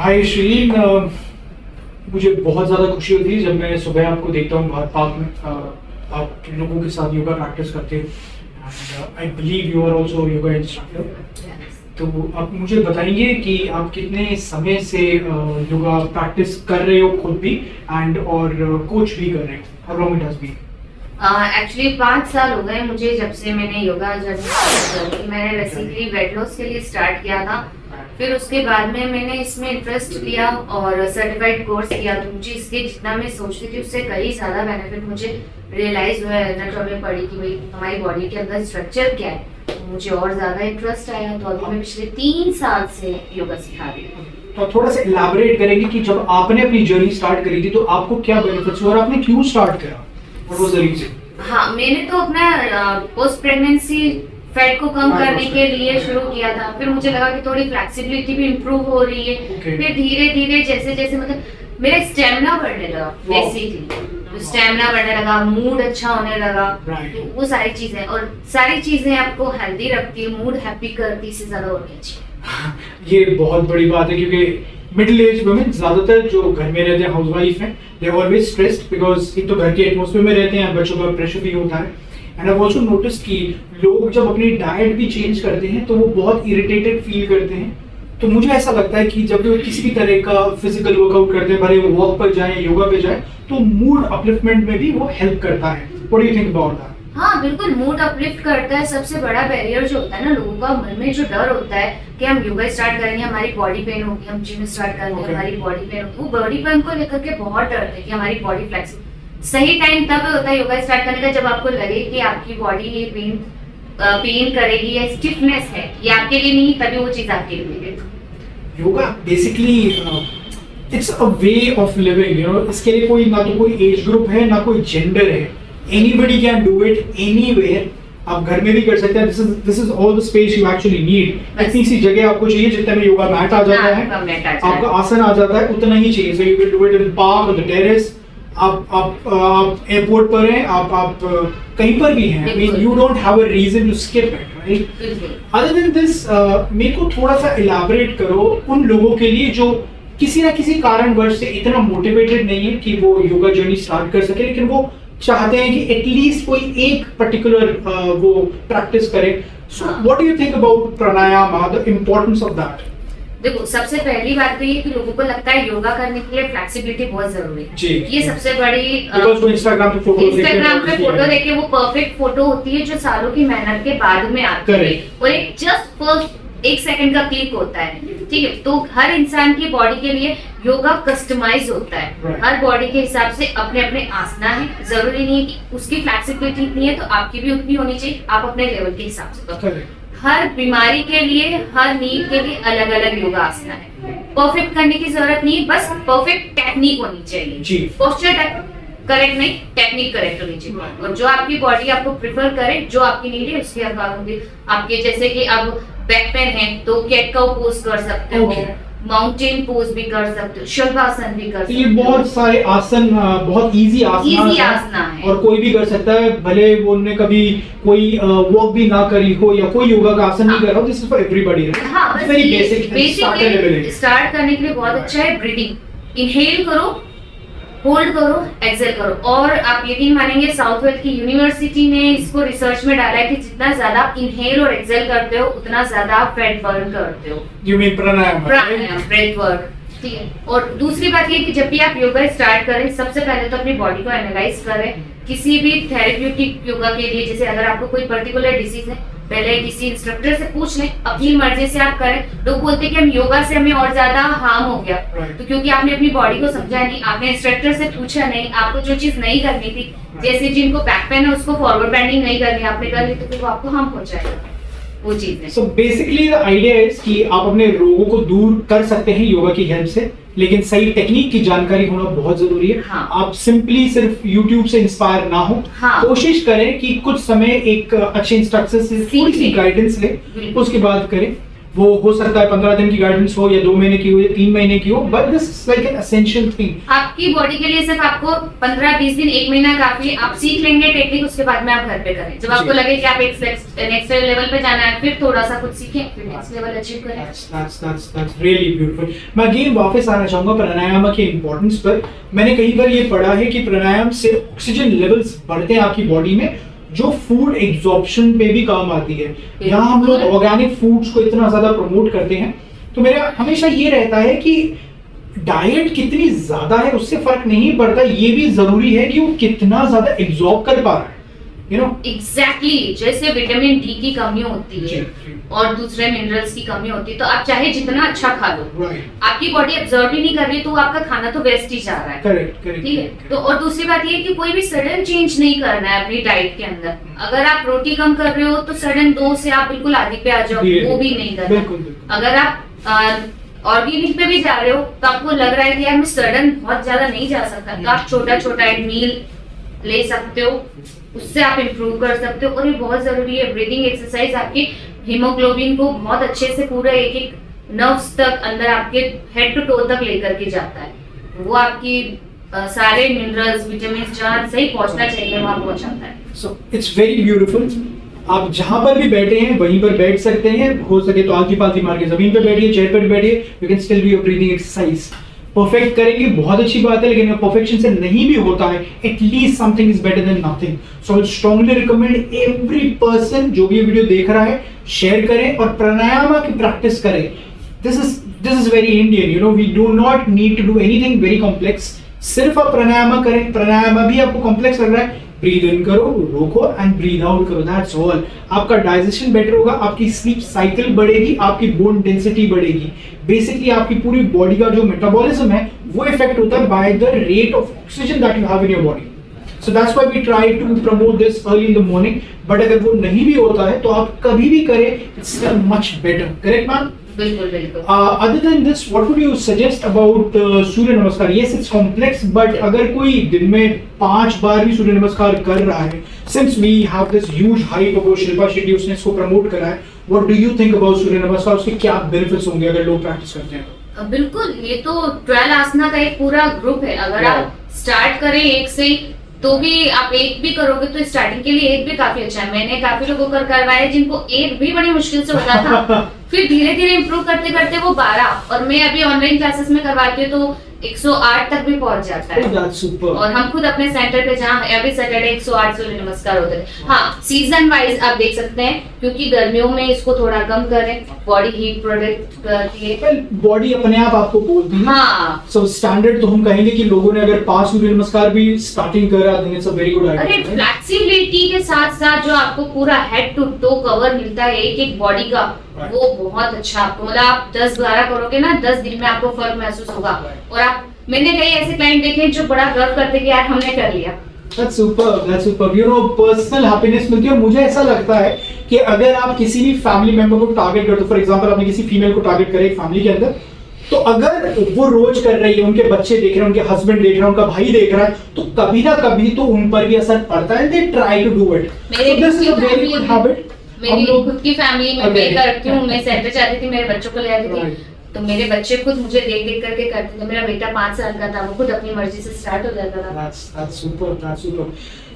हाय श्रीन, मुझे बहुत ज़्यादा खुशी होती है जब मैं सुबह आपको देखता हूँ बाहर पार्क में आप लोगों के साथ योगा प्रैक्टिस करते हो। And I believe you are also yoga instructor. तो आप मुझे बताएंगे कि आप कितने समय से योगा प्रैक्टिस कर रहे हो खुद भी एंड और कोच भी कर रहे हो? How long it has been? Actually 5 साल हो गए मुझे जब से मैंने योगा जर्नी की। मैंने बेसिकली वेट लॉस के लिए स्टार्ट किया था, फिर उसके बाद में मैंने इसमें इंटरेस्ट लिया और सर्टिफाइड कोर्स किया। तो मुझे इसके जितना मैं सोचती थी उससे कई ज़्यादा बेनिफिट मुझे रियलाइज हुआ है। एनाटॉमी पढ़ी कि भाई हमारी बॉडी के अंदर स्ट्रक्चर क्या है, तो मुझे और ज़्यादा इंटरेस्ट आया। तो अभी मैं पिछले 3 साल से योगा सिखा रही हूँ। तो थोड़ा सा इलैबोरेट करेंगे कि जब आपने अपनी जर्नी स्टार्ट करी थी तो आपको क्या बेनिफिट्स हुए और आपने क्यों स्टार्ट करा? What was the reason? हाँ, मैंने तो अपना पोस्ट प्रेगनेंसी फैट को कम करने के लिए शुरू किया था। फिर मुझे लगा कि थोड़ी फ्लेक्सिबिलिटी भी इम्प्रूव हो रही है। फिर धीरे धीरे जैसे जैसे मतलब मेरा स्टेमिना बढ़ने लगा। बेसिकली स्टेमिना बढ़ने लगा, मूड अच्छा होने लगा। तो वो सारी चीजें, और सारी चीजें आपको हेल्दी रखती है, मूड हैप्पी करती है, इससे ज्यादा और क्या। ये बहुत बड़ी बात है क्योंकि मिडिल एज वुमेन ज्यादातर जो घर में रहते हैं, हाउसवाइफ हैं, they are always stressed because एक तो घर के एटमॉस्फेयर में रहते हैं, बच्चों का प्रेशर भी होता है। एंड आई आल्सो नोटिस कि लोग जब अपनी डाइट भी चेंज करते हैं तो वो बहुत इरिटेटेड फील करते हैं। तो मुझे ऐसा लगता है कि जब वो किसी भी तरह का फिजिकल वर्कआउट करते हैं, भले वो वॉक पर जाए, योगा पे जाए, तो मूड अपलिफ्टमेंट में भी वो हेल्प करता है। What do you think about that? हाँ बिल्कुल, मूड अपलिफ्ट करता है। सबसे बड़ा बैरियर जो होता है ना, लोगों का मन में जो डर होता है कि हम योगा स्टार्ट करेंगे हमारी बॉडी पेन होगी, हम जिम स्टार्ट करेंगे हमारी बॉडी पेन होगी, वो बॉडी पेन को लेकर के बहुत डरते हैं कि हमारी बॉडी फ्लेक्सिबल। सही टाइम तब होता है योगा स्टार्ट करने का जब आपको लगे कि आपकी बॉडी ये पेन करेगी या स्टिफनेस है, ये आपके लिए नहीं, तभी वो चीज आपके लिए मिलेगी। Yoga basically it's a way of living, you know. इसके लिए कोई ना तो कोई एज ग्रुप है ना कोई जेंडर है। Anybody can do it anywhere. आप घर में भी कर सकते हैं। This is all the space you actually need. इतनी सी जगह आपको चाहिए जितना में योगा मैट आ जाता है, आपका आसन आ जाता है, उतना ही चाहिए। So you can do it in park, on the terrace. आप एयरपोर्ट पर हैं, आप कहीं पर भी हैं। I mean, you don't have a reason to skip it, right? Other than this, मेरे को थोड़ा सा इलैबोरेट करो उन लोगों के लिए जो किसी ना किसी कारणवश से इतना मोटिवेटेड नहीं है कि वो योगा जर्नी स्टार्ट कर सके, लेकिन वो चाहते हैं कि एटलीस्ट कोई एक पर्टिकुलर वो प्रैक्टिस करे। So what do you think about pranayama, the importance of that? देखो, सबसे पहली बात तो ये कि लोगों को लगता है योगा करने के लिए फ्लेक्सिबिलिटी बहुत जरूरी है। ये सबसे बड़ी इंस्टाग्राम पे फोटो देखे वो परफेक्ट फोटो होती है जो सालों की मेहनत के बाद में आती है, और एक जस्ट फर्स्ट 1 सेकंड का क्लिक होता है। ठीक है, तो हर इंसान की बॉडी के लिए योगा कस्टमाइज होता है। हर बॉडी के हिसाब से अपने अपने आसना है। जरूरी नहीं है कि उसकी फ्लेक्सिबिलिटी इतनी है तो आपकी भी उतनी होनी चाहिए। आप अपने लेवल के हिसाब से करो। हर बीमारी के लिए, हर नीड के लिए अलग अलग योगा आसना है। परफेक्ट करने की जरूरत नहीं, बस परफेक्ट टेक्निक होनी चाहिए। पोस्चर करेक्ट नहीं, टेक्निक करेक्ट होनी चाहिए। और जो आपकी बॉडी आपको प्रिफर करे, जो आपकी नीड है उसके अकॉर्डिंग आपके, जैसे कि अब बैक पेन है तो कैट काउ पोज कर सकते हो, माउंटेन पोज भी कर सकते हो, शल्भासन भी कर सकते हो। ये बहुत सारे आसन, बहुत इजी आसना है और कोई भी कर सकता है, भले वो उन्होंने कभी कोई वॉक भी ना करी हो या कोई योगा का आसन नहीं कर रहा हो। This is for everybody. हाँ, वेरी बेसिक स्टार्ट करने के लिए बहुत अच्छा है। ब्रीदिंग, इनहेल करो, होल्ड करो, एक्सेल करो। और आप यकीन मानेंगे, साउथ वेल्स की यूनिवर्सिटी ने इसको रिसर्च में डाला है कि जितना ज्यादा आप इनहेल और एक्सेल करते हो उतना ज्यादा आप फैट बर्न करते हो। You mean pranayama, breath work. ठीक है, और दूसरी बात ये कि जब भी आप योगा स्टार्ट करें, सबसे पहले तो अपनी बॉडी को एनालाइज करें। किसी भी थेरेप्यूटिक योगा के लिए, जैसे अगर आपको कोई पर्टिकुलर डिसीज है, पहले किसी इंस्ट्रक्टर से पूछ लें, अपनी मर्जी से आप करें। लोग बोलते हैं कि हम योगा से हमें और ज्यादा हार्म हो गया, तो क्योंकि आपने अपनी बॉडी को समझा नहीं, आपने इंस्ट्रक्टर से पूछा नहीं, आपको जो चीज नहीं करनी थी, जैसे जिनको बैक पेन है उसको फॉरवर्ड बेंडिंग नहीं करनी, आपने कर ली तो फिर वो आपको हार्म पहुंचाएगा। वो चीज है। So basically the idea is कि आप अपने रोगों को दूर कर सकते हैं योगा की हेल्प से, लेकिन सही टेक्निक की जानकारी होना बहुत जरूरी है। हाँ। आप सिंपली सिर्फ YouTube से इंस्पायर ना हो। हाँ। कोशिश करें कि कुछ समय एक अच्छे इंस्ट्रक्टर से थोड़ी सी गाइडेंस ले, उसके बाद करें। वो हो सकता है 15 दिन की गाइडेंस हो या 2 महीने की हो या 3 महीने की हो, but this is like an essential thing. आपकी बॉडी के लिए सिर्फ आपको 15-20 दिन 1 महीना काफी, आप सीख लेंगे टेक्निक, उसके बाद में आप घर पे करें। जब आपको लगे कि आप एक नेक्स्ट लेवल पे जाना है, फिर थोड़ा सा कुछ सीखें, फिर नेक्स्ट लेवल अचीव करें। That's really beautiful। मैं अगेन वापस आना चाहूंगा प्राणायाम के इंपॉर्टेंस पर। मैंने कई बार ये पढ़ा है कि प्राणायाम से ऑक्सीजन लेवल्स बढ़ते हैं आपकी बॉडी में, जो फूड एब्जॉर्प्शन पे भी काम आती है। यहाँ हम लोग ऑर्गेनिक फूड्स को इतना ज्यादा प्रमोट करते हैं, तो मेरा हमेशा ये रहता है कि डाइट कितनी ज्यादा है उससे फर्क नहीं पड़ता, ये भी जरूरी है कि वो कितना ज्यादा एब्जॉर्ब कर पा रहा है, यू नो। एग्जैक्टली, जैसे विटामिन डी की कमी होती है और दूसरे मिनरल्स की कमी होती है, तो आप चाहे जितना अच्छा खा लो, आपकी बॉडी एब्जॉर्ब ही नहीं कर रही, तो आपका खाना तो वेस्ट ही जा रहा है। करेक्ट, ठीक है। तो और दूसरी बात ये कि कोई भी सडन चेंज नहीं करना है अपनी डाइट के अंदर। अगर आप रोटी कम कर रहे हो तो सडन 2 से आप बिल्कुल आधी पे आ जाओ, वो भी नहीं करना। अगर आप ऑर्गेनिक पे भी जा रहे हो तो आपको लग रहा है कि यार मैं सडन बहुत ज्यादा नहीं जा सकता, तो आप छोटा छोटा एक मील ले सकते हो, उससे आप इम्प्रूव कर सकते हो। और ये बहुत जरूरी है, ब्रीदिंग एक्सरसाइज आपकी हीमोग्लोबिन को बहुत अच्छे से पूरा एक एक नर्व्स तक अंदर आपके हेड टू टो तक लेकर के जाता है। वो आपकी सारे मिनरल्स विटामिन जहाँ सही पहुंचना चाहिए वहां पहुंचाता है। So it's very beautiful. आप जहां पर भी बैठे हैं वहीं पर बैठ सकते हैं, हो सके तो आलती पालती मार के जमीन पे बैठिए, चेयर पर बैठिए, you can still do your breathing exercise. Perfect करेंगे बहुत अच्छी बात है, लेकिन अगर परफेक्शन से नहीं भी होता है, at least something is better than nothing. So I strongly recommend every person जो भी ये वीडियो देख रहा है, शेयर करें और प्राणायाम की प्रैक्टिस करें। This is very Indian, you know, we do not need to do anything very complex. सिर्फ आप प्राणायाम करें, प्राणायाम भी आपको कॉम्प्लेक्स लग रहा है, ब्रीद इन करो, रोको एंड ब्रीद आउट करो, दैट्स ऑल। आपका डाइजेशन बेटर होगा, आपकी स्लीप साइकिल बढ़ेगी, आपकी बोन डेंसिटी बढ़ेगी। बेसिकली आपकी पूरी बॉडी का जो मेटाबॉलिज्म है वो इफेक्ट होता है by the rate of oxygen that you have in your body. So that's why we try to promote this early in the morning. But अगर वो नहीं भी होता है तो आप कभी भी करें, it's much better. Correct ma'am? बिल्कुल बिल्कुल। Other than this, what would you suggest about सूर्य नमस्कार? Yes, it's complex, but अगर कोई दिन में 5 बार भी सूर्य नमस्कार कर रहा है, since we have this huge hype about Shilpa Shetty, उसने इसको प्रमोट करा है, what do you think about सूर्य नमस्कार? उसके क्या बेनिफिट्स होंगे अगर लोग प्रैक्टिस करते हैं? बिल्कुल, ये तो 12 आसना का एक पूरा ग्रुप है। अगर आप स्टार्ट करें एक से, तो भी आप एक भी करोगे तो स्टार्टिंग के लिए एक भी काफी अच्छा है। मैंने काफी लोगों को करवाया जिनको एक भी बड़ी मुश्किल से होता था, फिर धीरे धीरे इम्प्रूव करते करते वो 12, और मैं अभी ऑनलाइन क्लासेस में करवाती हूँ तो 108 तक भी पहुंच जाता है। और हम खुद अपने सेंटर पे जहाँ एवरी सैटरडे 108 सूर्य नमस्कार होते हैं। हाँ, सीजन वाइज आप देख सकते हैं, क्योंकि गर्मियों में इसको थोड़ा कम करें, बॉडी हीट प्रोडक्ट करती है, बॉडी अपने आप आपको बोलती है। हाँ, सो स्टैंडर्ड तो हम कहेंगे कि लोगों ने अगर 5 सूर्य नमस्कार भी स्टार्टिंग करा, then it's a very good idea. अरे फ्लेक्सिबिलिटी के साथ साथ जो आपको पूरा हेड टू टो कवर मिलता है एक एक बॉडी का, वो बहुत अच्छा आपको, मतलब आप 10-12 करोगे ना, 10 दिन में आपको फर्क महसूस होगा। और मैंने कई ऐसे क्लाइंट देखे जो बड़ा गर्व करते कि यार हमने कर लिया। That's superb. You know, personal happiness मिलती है। और मुझे ऐसा लगता है कि अगर आप किसी भी फैमिली मेंबर को टारगेट करते हो, फॉर एग्जांपल आपने किसी फीमेल को टारगेट करे एक फैमिली के अंदर, तो अगर वो रोज कर रही है, उनके बच्चे देख रहे हैं, उनके हस्बैंड देख रहे हैं, उनका भाई देख रहा है, तो कभी ना कभी तो उन पर भी असर पड़ता है। They try to do it. So this is a very good habit. मेरी खुद की फैमिली में मैं करती हूँ, मैं सेंटर जाती थी, मेरे बच्चों को ले आती थी, तो मेरे बच्चे खुद मुझे देख देख करके करते थे। मेरा बेटा 5 साल का था, वो खुद अपनी मर्जी से स्टार्ट हो जाता था। That's super.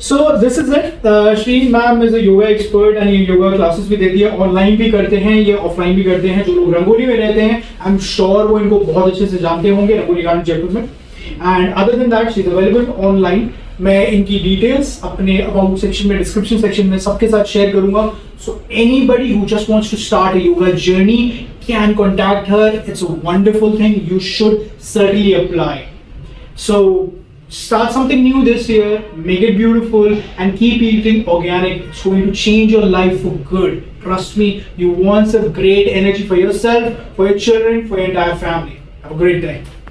So this is it. Shri ma'am is a yoga expert and ये योगा क्लासेस भी देती है, ऑनलाइन भी करते हैं, ये ऑफलाइन भी करते हैं। जो लोग रंगोली में रहते हैं, आई एम श्योर वो इनको बहुत अच्छे से जानते होंगे, रंगोली गार्डन जयपुर में। And other than that she is available online. मैं इनकी डिटेल्स अपने अबाउट सेक्शन में, डिस्क्रिप्शन सेक्शन में सबके साथ शेयर करूंगा। So anybody who just wants to start a yoga journey can contact her. It's a wonderful thing. You should certainly apply. So start something new this year, make it beautiful, and keep eating organic. It's going to change your life for good. Trust me, you want some great energy for yourself, for your children, for your entire family. Have a great day.